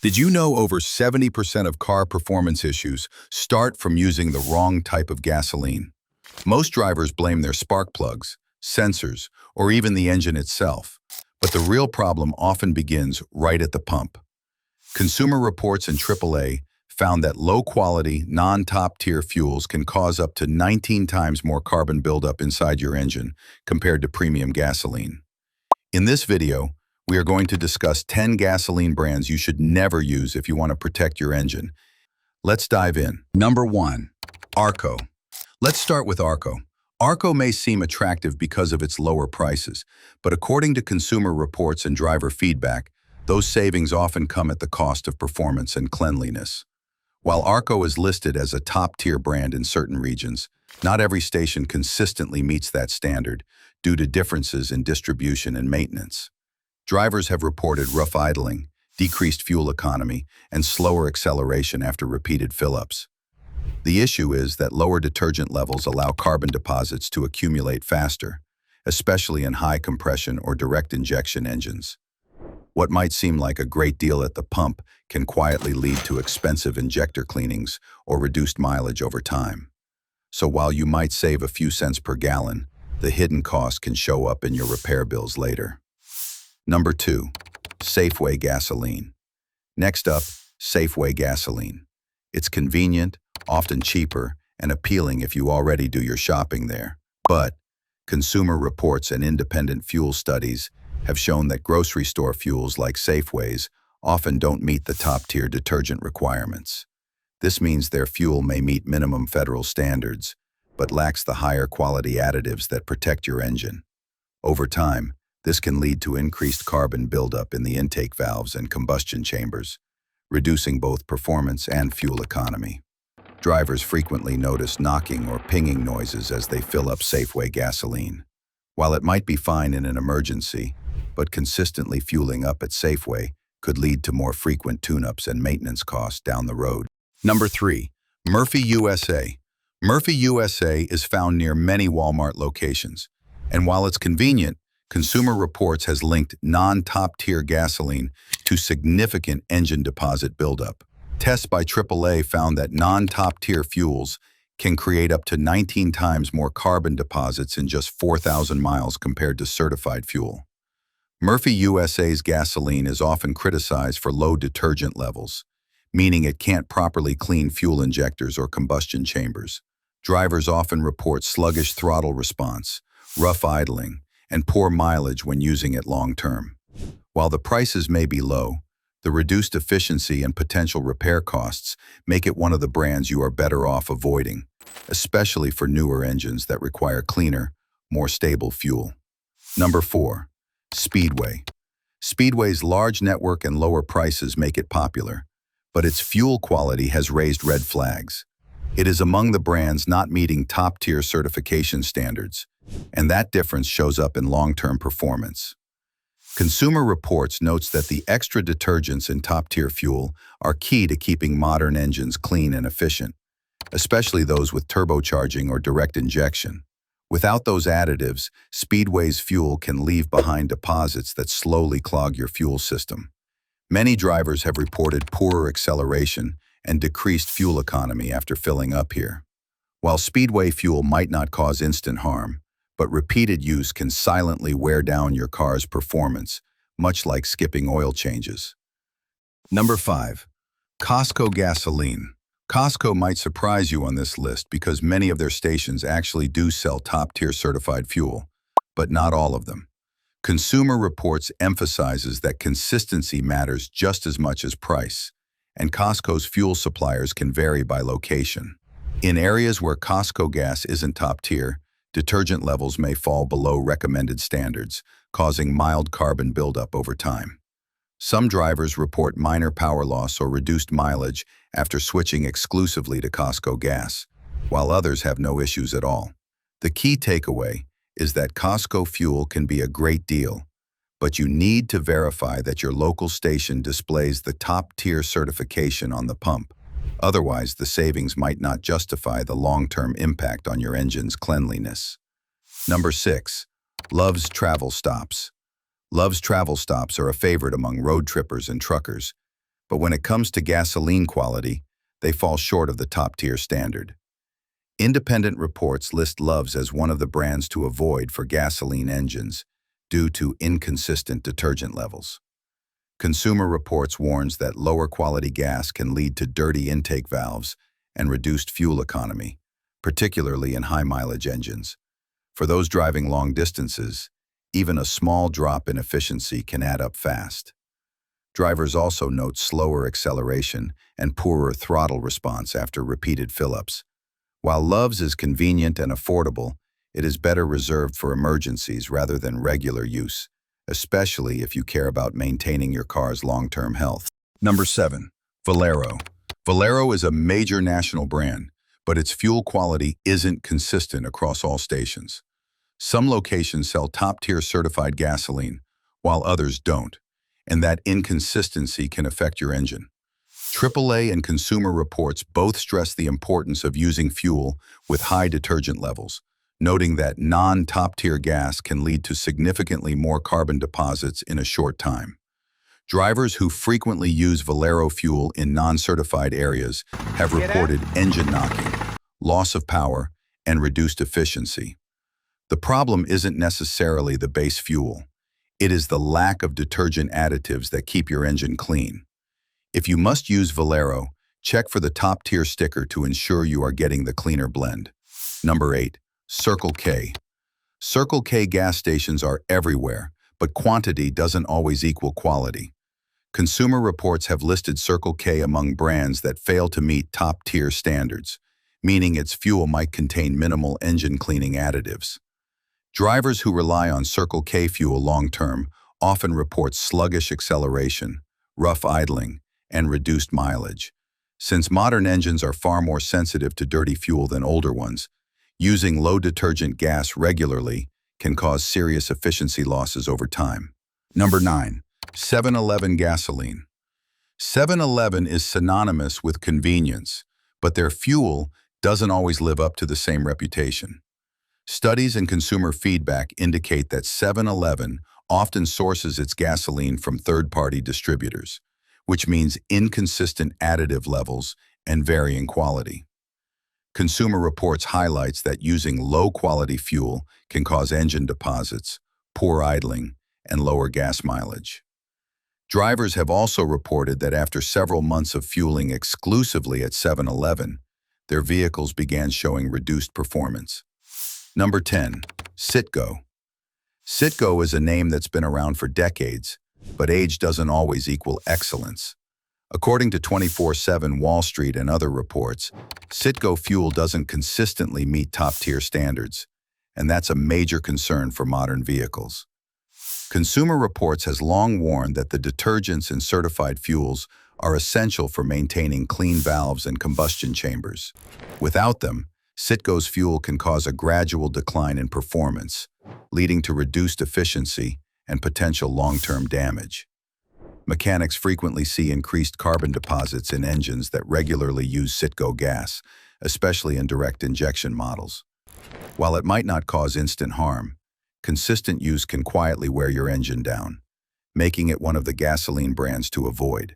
Did you know over 70% of car performance issues start from using the wrong type of gasoline? Most drivers blame their spark plugs, sensors, or even the engine itself. But the real problem often begins right at the pump. Consumer Reports and AAA found that low-quality, non-top-tier fuels can cause up to 19 times more carbon buildup inside your engine compared to premium gasoline. In this video, we are going to discuss 10 gasoline brands you should never use if you want to protect your engine. Let's dive in. Number 1. Arco. Let's start with Arco. Arco may seem attractive because of its lower prices, but according to Consumer Reports and driver feedback, those savings often come at the cost of performance and cleanliness. While Arco is listed as a top-tier brand in certain regions, not every station consistently meets that standard due to differences in distribution and maintenance. Drivers have reported rough idling, decreased fuel economy, and slower acceleration after repeated fill-ups. The issue is that lower detergent levels allow carbon deposits to accumulate faster, especially in high compression or direct injection engines. What might seem like a great deal at the pump can quietly lead to expensive injector cleanings or reduced mileage over time. So while you might save a few cents per gallon, the hidden cost can show up in your repair bills later. Number 2. Safeway gasoline. Next up, Safeway gasoline. It's convenient, often cheaper, and appealing if you already do your shopping there. But Consumer Reports and independent fuel studies have shown that grocery store fuels like Safeway's often don't meet the top-tier detergent requirements. This means their fuel may meet minimum federal standards, but lacks the higher quality additives that protect your engine. Over time, this can lead to increased carbon buildup in the intake valves and combustion chambers, reducing both performance and fuel economy. Drivers frequently notice knocking or pinging noises as they fill up Safeway gasoline. While it might be fine in an emergency, but consistently fueling up at Safeway could lead to more frequent tune-ups and maintenance costs down the road. Number 3. Murphy USA. Murphy USA is found near many Walmart locations, and while it's convenient, Consumer Reports has linked non-top-tier gasoline to significant engine deposit buildup. Tests by AAA found that non-top-tier fuels can create up to 19 times more carbon deposits in just 4,000 miles compared to certified fuel. Murphy USA's gasoline is often criticized for low detergent levels, meaning it can't properly clean fuel injectors or combustion chambers. Drivers often report sluggish throttle response, rough idling, and poor mileage when using it long-term. While the prices may be low, the reduced efficiency and potential repair costs make it one of the brands you are better off avoiding, especially for newer engines that require cleaner, more stable fuel. Number 4. Speedway. Speedway's large network and lower prices make it popular, but its fuel quality has raised red flags. It is among the brands not meeting top-tier certification standards, and that difference shows up in long-term performance. Consumer Reports notes that the extra detergents in top-tier fuel are key to keeping modern engines clean and efficient, especially those with turbocharging or direct injection. Without those additives, Speedway's fuel can leave behind deposits that slowly clog your fuel system. Many drivers have reported poorer acceleration and decreased fuel economy after filling up here. While Speedway fuel might not cause instant harm, but repeated use can silently wear down your car's performance, much like skipping oil changes. Number 5. Costco gasoline. Costco might surprise you on this list because many of their stations actually do sell top-tier certified fuel, but not all of them. Consumer Reports emphasizes that consistency matters just as much as price, and Costco's fuel suppliers can vary by location. In areas where Costco gas isn't top-tier, detergent levels may fall below recommended standards, causing mild carbon buildup over time. Some drivers report minor power loss or reduced mileage after switching exclusively to Costco gas, while others have no issues at all. The key takeaway is that Costco fuel can be a great deal, but you need to verify that your local station displays the top-tier certification on the pump. Otherwise, the savings might not justify the long-term impact on your engine's cleanliness. Number 6. Love's Travel Stops. Love's Travel Stops are a favorite among road trippers and truckers, But when it comes to gasoline quality, they fall short of the top-tier standard. Independent reports list Love's as one of the brands to avoid for gasoline engines due to inconsistent detergent levels. Consumer Reports warns that lower quality gas can lead to dirty intake valves and reduced fuel economy, particularly in high-mileage engines. For those driving long distances, even a small drop in efficiency can add up fast. Drivers also note slower acceleration and poorer throttle response after repeated fill-ups. While Love's is convenient and affordable, it is better reserved for emergencies rather than regular use, especially if you care about maintaining your car's long-term health. Number 7. Valero. Valero is a major national brand, but its fuel quality isn't consistent across all stations. Some locations sell top-tier certified gasoline, while others don't, and that inconsistency can affect your engine. AAA and Consumer Reports both stress the importance of using fuel with high detergent levels, noting that non-top-tier gas can lead to significantly more carbon deposits in a short time. Drivers who frequently use Valero fuel in non-certified areas have reported engine knocking, loss of power, and reduced efficiency. The problem isn't necessarily the base fuel. It is the lack of detergent additives that keep your engine clean. If you must use Valero, check for the top-tier sticker to ensure you are getting the cleaner blend. Number 8. Circle K. Circle K gas stations are everywhere, but quantity doesn't always equal quality. Consumer Reports have listed Circle K among brands that fail to meet top-tier standards, meaning its fuel might contain minimal engine cleaning additives. Drivers who rely on Circle K fuel long-term often report sluggish acceleration, rough idling, and reduced mileage. Since modern engines are far more sensitive to dirty fuel than older ones, using low-detergent gas regularly can cause serious efficiency losses over time. Number 9. 7-Eleven gasoline. 7-Eleven is synonymous with convenience, but their fuel doesn't always live up to the same reputation. Studies and consumer feedback indicate that 7-Eleven often sources its gasoline from third-party distributors, which means inconsistent additive levels and varying quality. Consumer Reports highlights that using low-quality fuel can cause engine deposits, poor idling, and lower gas mileage. Drivers have also reported that after several months of fueling exclusively at 7-Eleven, their vehicles began showing reduced performance. Number 10. Citgo. Citgo is a name that's been around for decades, but age doesn't always equal excellence. According to 24/7 Wall Street and other reports, Citgo fuel doesn't consistently meet top-tier standards, and that's a major concern for modern vehicles. Consumer Reports has long warned that the detergents in certified fuels are essential for maintaining clean valves and combustion chambers. Without them, Citgo's fuel can cause a gradual decline in performance, leading to reduced efficiency and potential long-term damage. Mechanics frequently see increased carbon deposits in engines that regularly use Citgo gas, especially in direct injection models. While it might not cause instant harm, consistent use can quietly wear your engine down, making it one of the gasoline brands to avoid.